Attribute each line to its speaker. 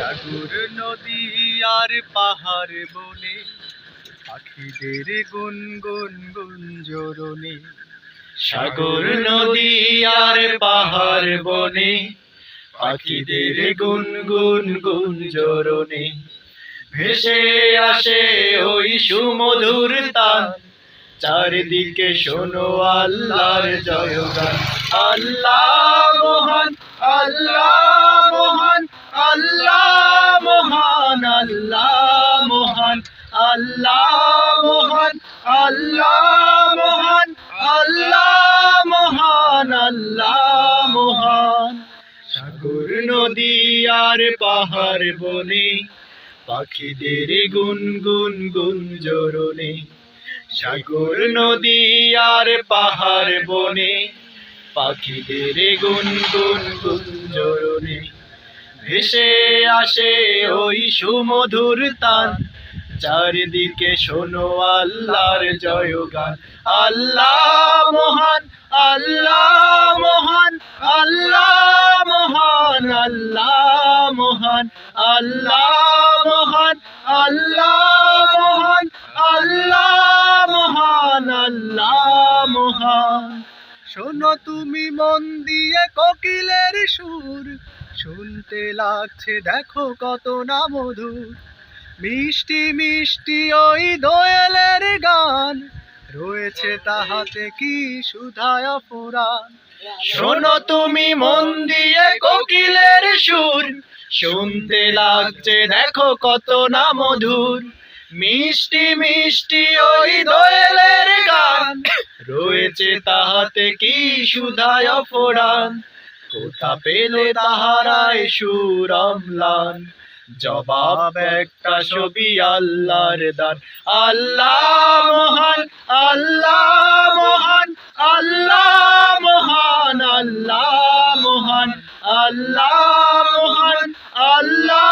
Speaker 1: সাগর নদী আর পাহাড় বনে পাখিদের গুনগুন গুঞ্জরণে। সাগর নদী আর পাহাড় বনে পাখিদের গুনগুন গুঞ্জরণে। ভেসে আসে ওই সুমধুর তান, চারিদিকে শোনো আল্লাহর জয়গান। আল্লাহ মহান, আল্লাহ মহান, আল্লাহ মহান, আল্লাহ মহান, আল্লাহ মহান, আল্লাহ মহান, আল্লাহ মহান, আল্লাহ মহান। সাগর নদী আর পাহাড় বনে পাখিদের গুনগুন গুঞ্জরণে। সাগর নদী আর পাহাড় বনে পাখিদের গুনগুন গুঞ্জরণে। ভেসে আসে ওই সুমধুর তান, চারিদিকে শোনো আল্লাহর জয়গান। আল্লাহ মহান, আল্লাহ মহান, আল্লাহ মহান, আল্লাহ মহান, আল্লাহ মহান, আল্লাহ মহান, আল্লাহ মহান, আল্লাহ মহান। শোনো তুমি মন দিয়ে কোকিলের সুর, শুনতে লাগছে দেখো কত না মধুর। মিষ্টি মিষ্টি ওই দোয়েলের গান, রয়েছে তাহাতে কি সুধায় ফুরান। শোনো তুমি মন দিয়ে কোকিলের সুর, শুনতে লাগছে দেখো কত না মধুর। মিষ্টি মিষ্টি ওই দোয়েলের গান, রয়েছে তাহাতে কি সুধায় ফুরান। কোথা পেলে তাহারায় সুর অম্লান, জবাব একটা ছবি আল্লাহর দান। আল্লাহ মহান, আল্লাহ মহান, আল্লাহ মহান, আল্লাহ মহান, আল্লাহ মহান, আল্লাহ